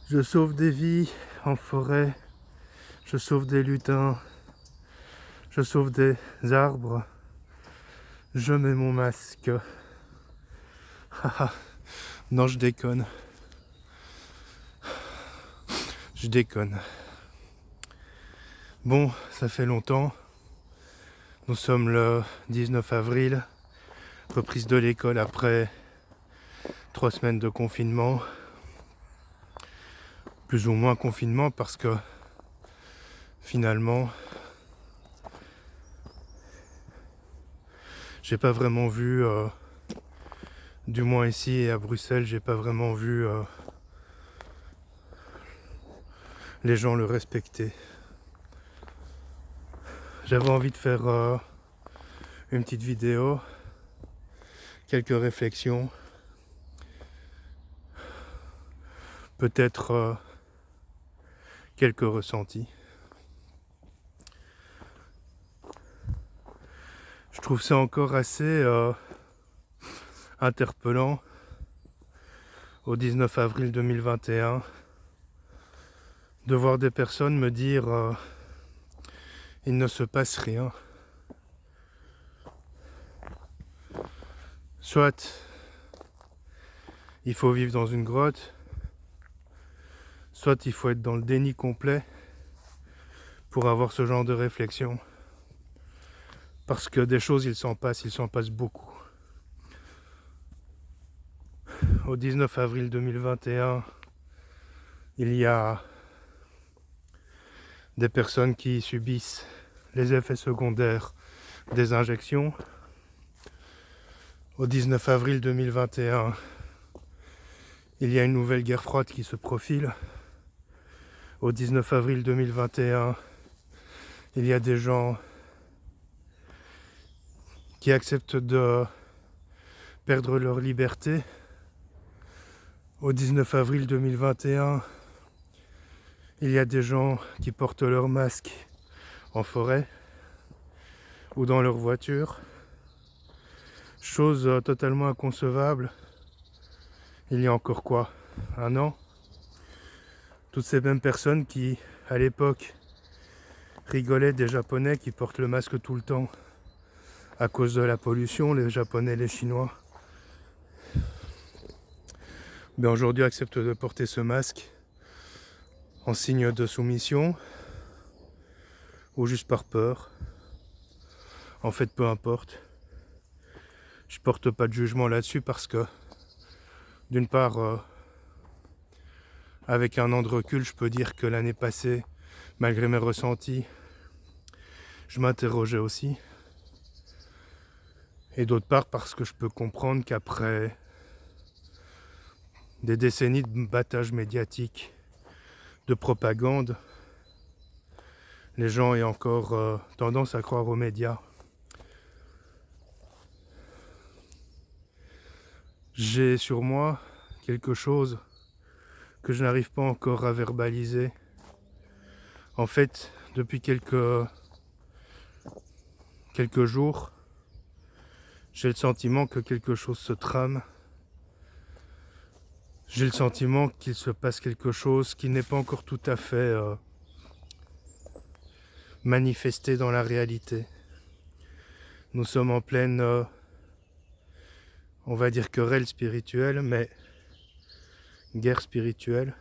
Je sauve des vies en forêt, je sauve des lutins, je sauve des arbres, je mets mon masque. Haha, non, je déconne. Je déconne. Bon, ça fait longtemps. Nous sommes le 19 avril, reprise de l'école après 3 semaines de confinement. Plus ou moins confinement parce que finalement, j'ai pas vraiment vu, du moins ici et à Bruxelles, j'ai pas vraiment vu les gens le respecter. J'avais envie de faire une petite vidéo, quelques réflexions, peut-être quelques ressentis. Je trouve ça encore assez interpellant au 19 avril 2021 de voir des personnes me dire il ne se passe rien. Soit il faut vivre dans une grotte, soit il faut être dans le déni complet pour avoir ce genre de réflexion. Parce que des choses, il s'en passe beaucoup. Au 19 avril 2021, il y a des personnes qui subissent les effets secondaires des injections. Au 19 avril 2021, il y a une nouvelle guerre froide qui se profile. Au 19 avril 2021, il y a des gens qui acceptent de perdre leur liberté. Au 19 avril 2021, il y a des gens qui portent leur masque en forêt ou dans leur voiture. Chose totalement inconcevable. Il y a encore quoi, 1 an? Toutes ces mêmes personnes qui, à l'époque, rigolaient des Japonais qui portent le masque tout le temps à cause de la pollution, les Japonais, les Chinois. Mais aujourd'hui acceptent de porter ce masque en signe de soumission ou juste par peur. En fait, peu importe. Je porte pas de jugement là-dessus parce que, d'une part, avec 1 an de recul, je peux dire que l'année passée, malgré mes ressentis, je m'interrogeais aussi. Et d'autre part, parce que je peux comprendre qu'après des décennies de battage médiatique, de propagande, les gens aient encore tendance à croire aux médias. J'ai sur moi quelque chose que je n'arrive pas encore à verbaliser. En fait, depuis quelques jours, j'ai le sentiment que quelque chose se trame. J'ai le sentiment qu'il se passe quelque chose qui n'est pas encore tout à fait manifesté dans la réalité. Nous sommes en pleine, on va dire querelle spirituelle, mais guerre spirituelle.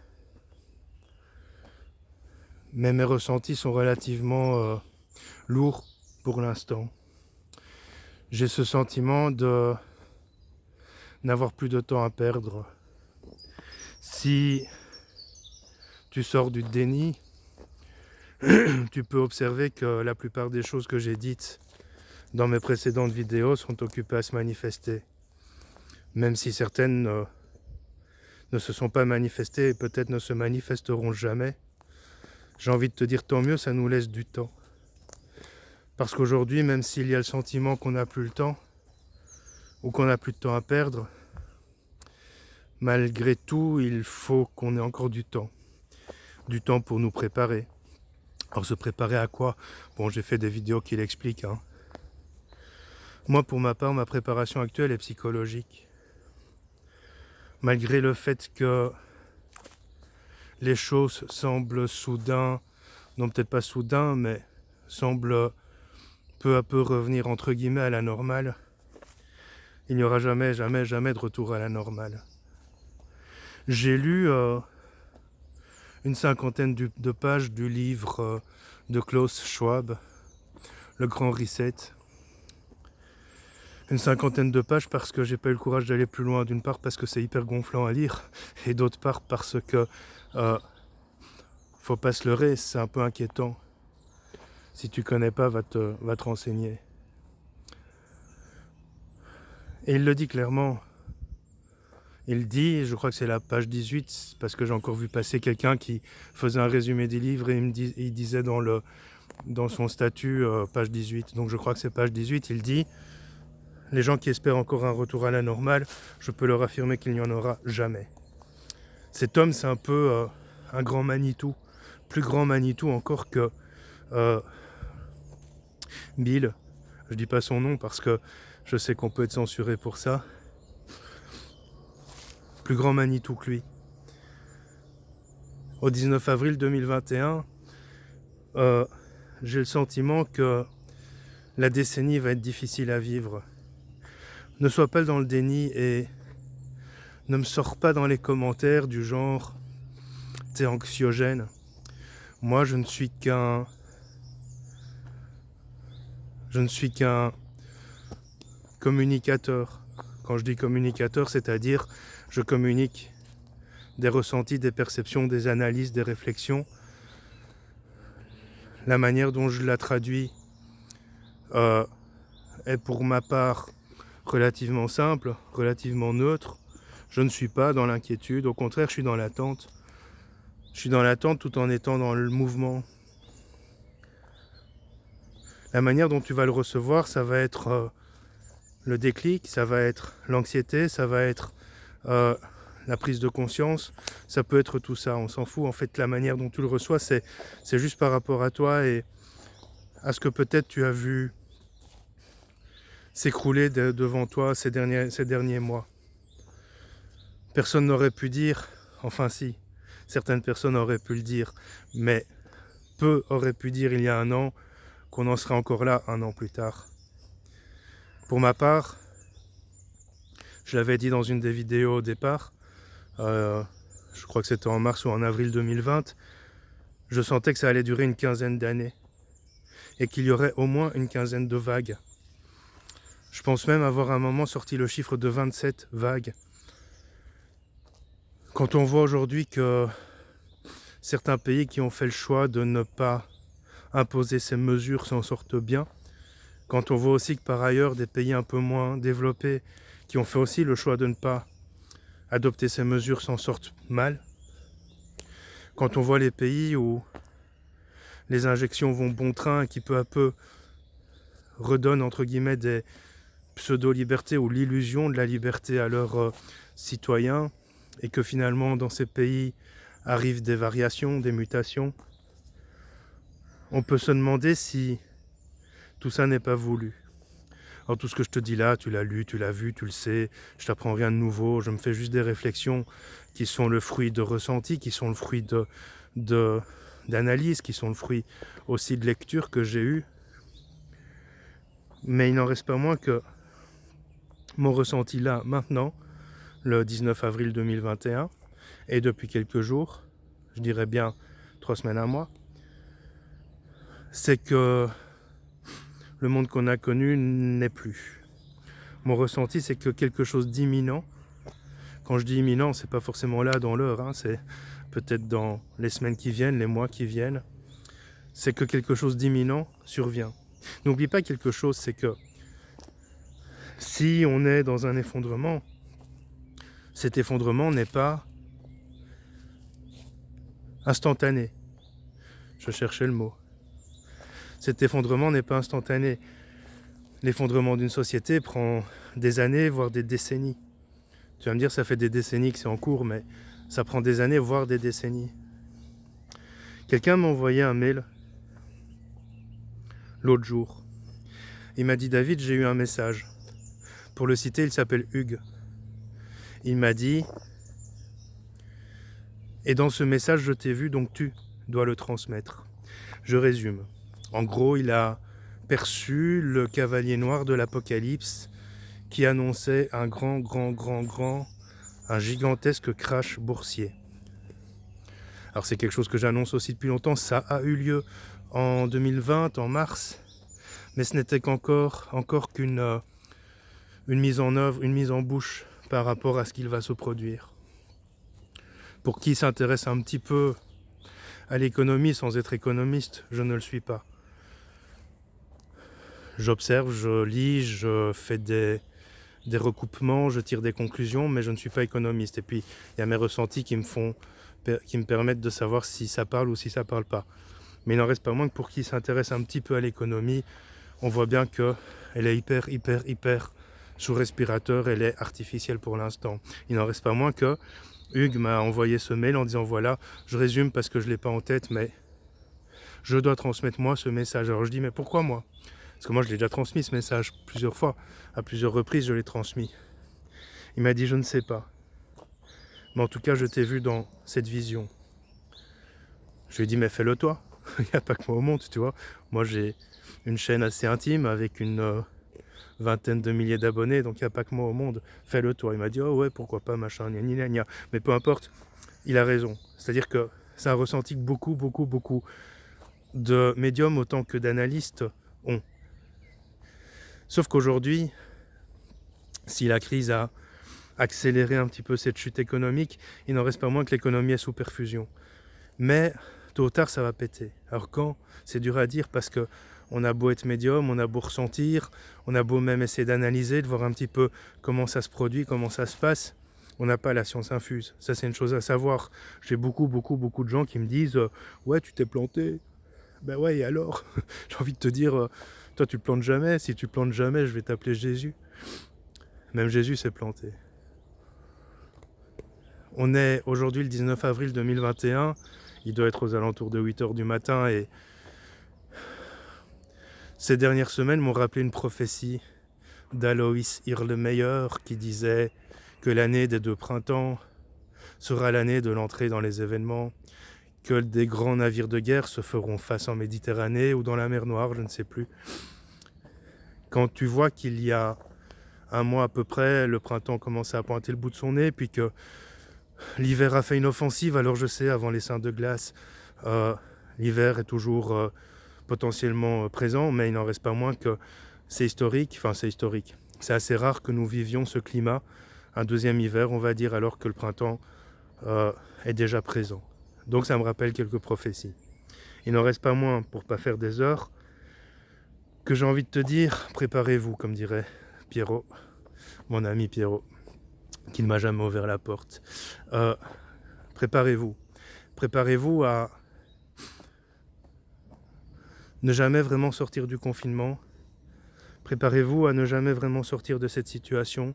Mais mes ressentis sont relativement lourds pour l'instant. J'ai ce sentiment de n'avoir plus de temps à perdre. Si tu sors du déni, tu peux observer que la plupart des choses que j'ai dites dans mes précédentes vidéos sont occupées à se manifester. Même si certaines ne se sont pas manifestées et peut-être ne se manifesteront jamais. J'ai envie de te dire tant mieux, ça nous laisse du temps. Parce qu'aujourd'hui, même s'il y a le sentiment qu'on n'a plus le temps, ou qu'on n'a plus de temps à perdre, malgré tout, il faut qu'on ait encore du temps. Du temps pour nous préparer. Alors se préparer à quoi? Bon, j'ai fait des vidéos qui l'expliquent. Moi, pour ma part, ma préparation actuelle est psychologique. Malgré le fait que les choses semblent soudain, non peut-être pas soudain, mais semblent peu à peu revenir entre guillemets à la normale, il n'y aura jamais, jamais, jamais de retour à la normale. J'ai lu une cinquantaine de pages du livre de Klaus Schwab, Le Grand Reset. Une cinquantaine de pages parce que j'ai pas eu le courage d'aller plus loin, d'une part parce que c'est hyper gonflant à lire, et d'autre part parce que faut pas se leurrer, c'est un peu inquiétant. Si tu connais pas, va te renseigner. Et il le dit clairement. Il dit, je crois que c'est la page 18, parce que j'ai encore vu passer quelqu'un qui faisait un résumé des livres et il disait dans son statut page 18. Donc je crois que c'est page 18, il dit « Les gens qui espèrent encore un retour à la normale, je peux leur affirmer qu'il n'y en aura jamais. » Cet homme, c'est un peu un grand Manitou, plus grand Manitou encore que Bill. Je dis pas son nom parce que je sais qu'on peut être censuré pour ça. Plus grand Manitou que lui. Au 19 avril 2021, j'ai le sentiment que la décennie va être difficile à vivre. Ne sois pas dans le déni et ne me sors pas dans les commentaires du genre « t'es anxiogène ». Moi, je ne suis qu'un communicateur. Quand je dis communicateur, c'est-à-dire je communique des ressentis, des perceptions, des analyses, des réflexions. La manière dont je la traduis est pour ma part relativement simple, relativement neutre. Je ne suis pas dans l'inquiétude, au contraire, je suis dans l'attente. Je suis dans l'attente tout en étant dans le mouvement. La manière dont tu vas le recevoir, ça va être le déclic, ça va être l'anxiété, ça va être la prise de conscience, ça peut être tout ça, on s'en fout. En fait, la manière dont tu le reçois, c'est juste par rapport à toi et à ce que peut-être tu as vu s'écrouler devant toi ces derniers mois. Personne n'aurait pu dire, enfin si, certaines personnes auraient pu le dire, mais peu auraient pu dire il y a un an qu'on en serait encore là un an plus tard. Pour ma part, je l'avais dit dans une des vidéos au départ, je crois que c'était en mars ou en avril 2020, je sentais que ça allait durer une quinzaine d'années et qu'il y aurait au moins une quinzaine de vagues. Je pense même avoir à un moment sorti le chiffre de 27 vagues. Quand on voit aujourd'hui que certains pays qui ont fait le choix de ne pas imposer ces mesures s'en sortent bien, quand on voit aussi que par ailleurs des pays un peu moins développés qui ont fait aussi le choix de ne pas adopter ces mesures s'en sortent mal, quand on voit les pays où les injections vont bon train et qui peu à peu redonnent entre guillemets des pseudo-libertés ou l'illusion de la liberté à leurs citoyens, et que finalement dans ces pays arrivent des variations, des mutations, on peut se demander si tout ça n'est pas voulu. Alors tout ce que je te dis là, tu l'as lu, tu l'as vu, tu le sais, je t'apprends rien de nouveau, je me fais juste des réflexions qui sont le fruit de ressentis, qui sont le fruit d'analyse, qui sont le fruit aussi de lectures que j'ai eues. Mais il n'en reste pas moins que mon ressenti là, maintenant, le 19 avril 2021, et depuis quelques jours, je dirais bien 3 semaines, un mois, c'est que le monde qu'on a connu n'est plus. Mon ressenti, c'est que quelque chose d'imminent, quand je dis imminent, c'est pas forcément là dans l'heure, hein, c'est peut-être dans les semaines qui viennent, les mois qui viennent, c'est que quelque chose d'imminent survient. N'oublie pas quelque chose, c'est que si on est dans un effondrement, cet effondrement n'est pas instantané. Je cherchais le mot. Cet effondrement n'est pas instantané. L'effondrement d'une société prend des années, voire des décennies. Tu vas me dire, ça fait des décennies que c'est en cours, mais ça prend des années, voire des décennies. Quelqu'un m'a envoyé un mail l'autre jour. Il m'a dit « David, j'ai eu un message. » Pour le citer, il s'appelle Hugues. Il m'a dit Et dans ce message, je t'ai vu, donc tu dois le transmettre. Je résume. En gros, il a perçu le cavalier noir de l'Apocalypse qui annonçait un un gigantesque crash boursier. Alors c'est quelque chose que j'annonce aussi depuis longtemps, ça a eu lieu en 2020, en mars, mais ce n'était encore qu'une une mise en œuvre, une mise en bouche par rapport à ce qu'il va se produire. Pour qui s'intéresse un petit peu à l'économie sans être économiste, je ne le suis pas. J'observe, je lis, je fais des recoupements, je tire des conclusions, mais je ne suis pas économiste. Et puis, il y a mes ressentis qui me permettent de savoir si ça parle ou si ça parle pas. Mais il n'en reste pas moins que pour qui s'intéresse un petit peu à l'économie, on voit bien qu'elle est hyper sous respirateur, elle est artificielle pour l'instant. Il n'en reste pas moins que Hugues m'a envoyé ce mail en disant voilà, je résume parce que je ne l'ai pas en tête, mais je dois transmettre moi ce message. Alors je dis mais pourquoi moi ? Parce que moi je l'ai déjà transmis ce message plusieurs fois, à plusieurs reprises je l'ai transmis. Il m'a dit je ne sais pas, mais en tout cas je t'ai vu dans cette vision. Je lui ai dit mais fais-le toi, il n'y a pas que moi au monde, tu vois. Moi j'ai une chaîne assez intime avec une vingtaine de milliers d'abonnés, donc il n'y a pas que moi au monde, fais-le toi. Il m'a dit oh ouais pourquoi pas machin, gna gna gna. Mais peu importe, il a raison. C'est-à-dire que c'est un ressenti que beaucoup de médiums autant que d'analystes ont. Sauf qu'aujourd'hui, si la crise a accéléré un petit peu cette chute économique, il n'en reste pas moins que l'économie est sous perfusion. Mais tôt ou tard, ça va péter. Alors quand ? C'est dur à dire parce que on a beau être médium, on a beau ressentir, on a beau même essayer d'analyser, de voir un petit peu comment ça se produit, comment ça se passe. On n'a pas la science infuse. Ça, c'est une chose à savoir. J'ai beaucoup de gens qui me disent ouais, tu t'es planté. Ben ouais, et alors ? J'ai envie de te dire toi, tu plantes jamais. Si tu plantes jamais, je vais t'appeler Jésus. Même Jésus s'est planté. On est aujourd'hui le 19 avril 2021. Il doit être aux alentours de 8h du matin et ces dernières semaines m'ont rappelé une prophétie d'Alois Irlemeyer qui disait que l'année des 2 printemps sera l'année de l'entrée dans les événements, que des grands navires de guerre se feront face en Méditerranée ou dans la mer Noire, je ne sais plus. Quand tu vois qu'il y a un mois à peu près, le printemps commençait à pointer le bout de son nez, puis que l'hiver a fait une offensive, alors je sais, avant les seins de glace, l'hiver est toujours potentiellement présent, mais il n'en reste pas moins que c'est historique. C'est assez rare que nous vivions ce climat, un deuxième hiver, on va dire, alors que le printemps est déjà présent. Donc ça me rappelle quelques prophéties. Il n'en reste pas moins, pour pas faire des heures, que j'ai envie de te dire, préparez-vous, comme dirait Pierrot, mon ami Pierrot, qui ne m'a jamais ouvert la porte. Préparez-vous à ne jamais vraiment sortir du confinement. Préparez-vous à ne jamais vraiment sortir de cette situation,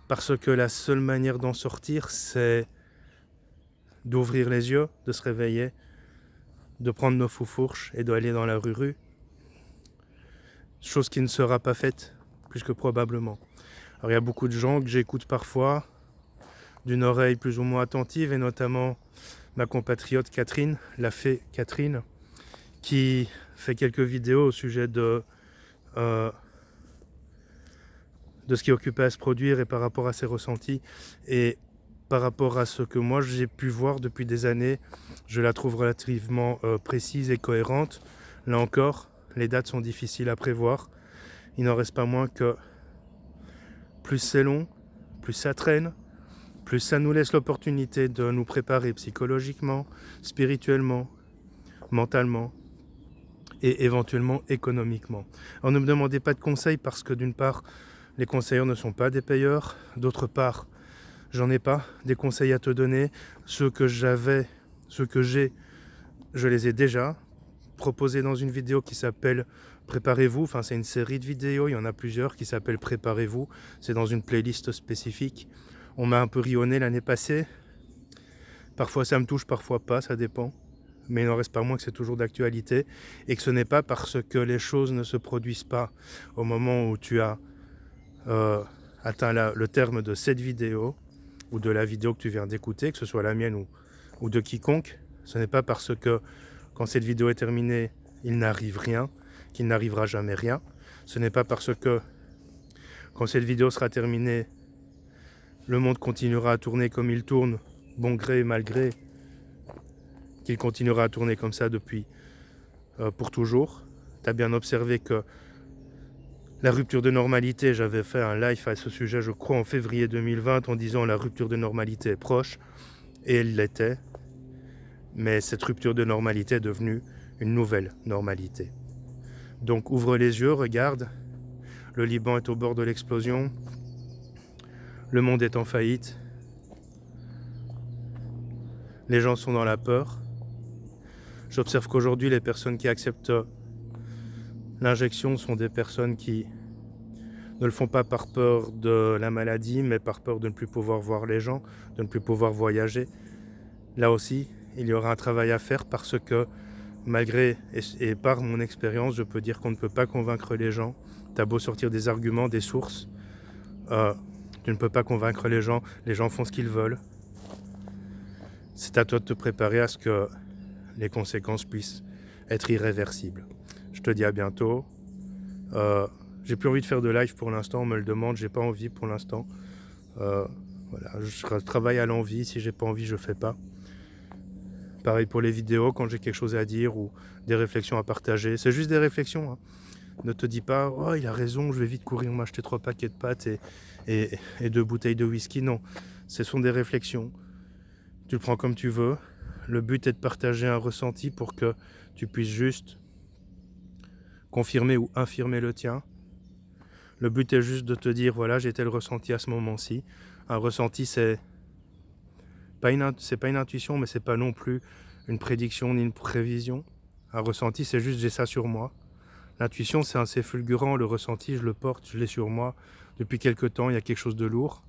parce que la seule manière d'en sortir, c'est d'ouvrir les yeux, de se réveiller, de prendre nos foufourches et d'aller dans la rue. Chose qui ne sera pas faite, plus que probablement. Alors il y a beaucoup de gens que j'écoute parfois, d'une oreille plus ou moins attentive, et notamment ma compatriote Catherine, la fée Catherine, qui fait quelques vidéos au sujet de ce qui est occupé à se produire et par rapport à ses ressentis. Et par rapport à ce que moi j'ai pu voir depuis des années, je la trouve relativement précise et cohérente. Là encore, les dates sont difficiles à prévoir. Il n'en reste pas moins que plus c'est long, plus ça traîne, plus ça nous laisse l'opportunité de nous préparer psychologiquement, spirituellement, mentalement et éventuellement économiquement. Alors ne me demandez pas de conseils parce que d'une part, les conseillers ne sont pas des payeurs, d'autre part, j'en ai pas des conseils à te donner. Ceux que j'ai, je les ai déjà proposés dans une vidéo qui s'appelle Préparez-vous. Enfin, c'est une série de vidéos, il y en a plusieurs qui s'appellent Préparez-vous. C'est dans une playlist spécifique. On m'a un peu rionné l'année passée. Parfois ça me touche, parfois pas, ça dépend. Mais il n'en reste pas moins que c'est toujours d'actualité et que ce n'est pas parce que les choses ne se produisent pas au moment où tu as atteint le terme de cette vidéo ou de la vidéo que tu viens d'écouter, que ce soit la mienne ou de quiconque. Ce n'est pas parce que quand cette vidéo est terminée, il n'arrive rien, qu'il n'arrivera jamais rien. Ce n'est pas parce que quand cette vidéo sera terminée, le monde continuera à tourner comme il tourne, bon gré et mal gré, qu'il continuera à tourner comme ça depuis pour toujours. Tu as bien observé que la rupture de normalité, j'avais fait un live à ce sujet, je crois, en février 2020, en disant la rupture de normalité est proche, et elle l'était. Mais cette rupture de normalité est devenue une nouvelle normalité. Donc ouvre les yeux, regarde, le Liban est au bord de l'explosion, le monde est en faillite, les gens sont dans la peur. J'observe qu'aujourd'hui, les personnes qui acceptent l'injection sont des personnes qui ne le font pas par peur de la maladie, mais par peur de ne plus pouvoir voir les gens, de ne plus pouvoir voyager. Là aussi, il y aura un travail à faire parce que, malgré et par mon expérience, je peux dire qu'on ne peut pas convaincre les gens. T'as beau sortir des arguments, des sources, tu ne peux pas convaincre les gens font ce qu'ils veulent. C'est à toi de te préparer à ce que les conséquences puissent être irréversibles. Je te dis à bientôt. J'ai plus envie de faire de live pour l'instant, on me le demande, j'ai pas envie pour l'instant. Voilà, je travaille à l'envie, si j'ai pas envie, je fais pas. Pareil pour les vidéos, quand j'ai quelque chose à dire ou des réflexions à partager. C'est juste des réflexions. Hein. Ne te dis pas, oh il a raison, je vais vite courir m'acheter 3 paquets de pâtes et 2 bouteilles de whisky. Non, ce sont des réflexions. Tu le prends comme tu veux. Le but est de partager un ressenti pour que tu puisses juste confirmer ou infirmer le tien. Le but est juste de te dire, voilà, j'ai tel ressenti à ce moment-ci. Un ressenti, c'est pas une intuition, mais c'est pas non plus une prédiction ni une prévision. Un ressenti, c'est juste, j'ai ça sur moi. L'intuition, c'est assez fulgurant. Le ressenti, je le porte, je l'ai sur moi. Depuis quelque temps, il y a quelque chose de lourd.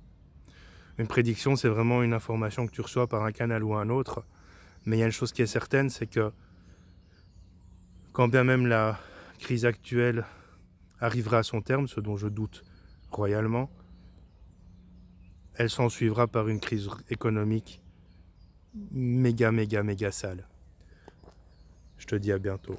Une prédiction, c'est vraiment une information que tu reçois par un canal ou un autre. Mais il y a une chose qui est certaine, c'est que quand bien même la crise actuelle arrivera à son terme, ce dont je doute royalement, elle s'en suivra par une crise économique méga sale. Je te dis à bientôt.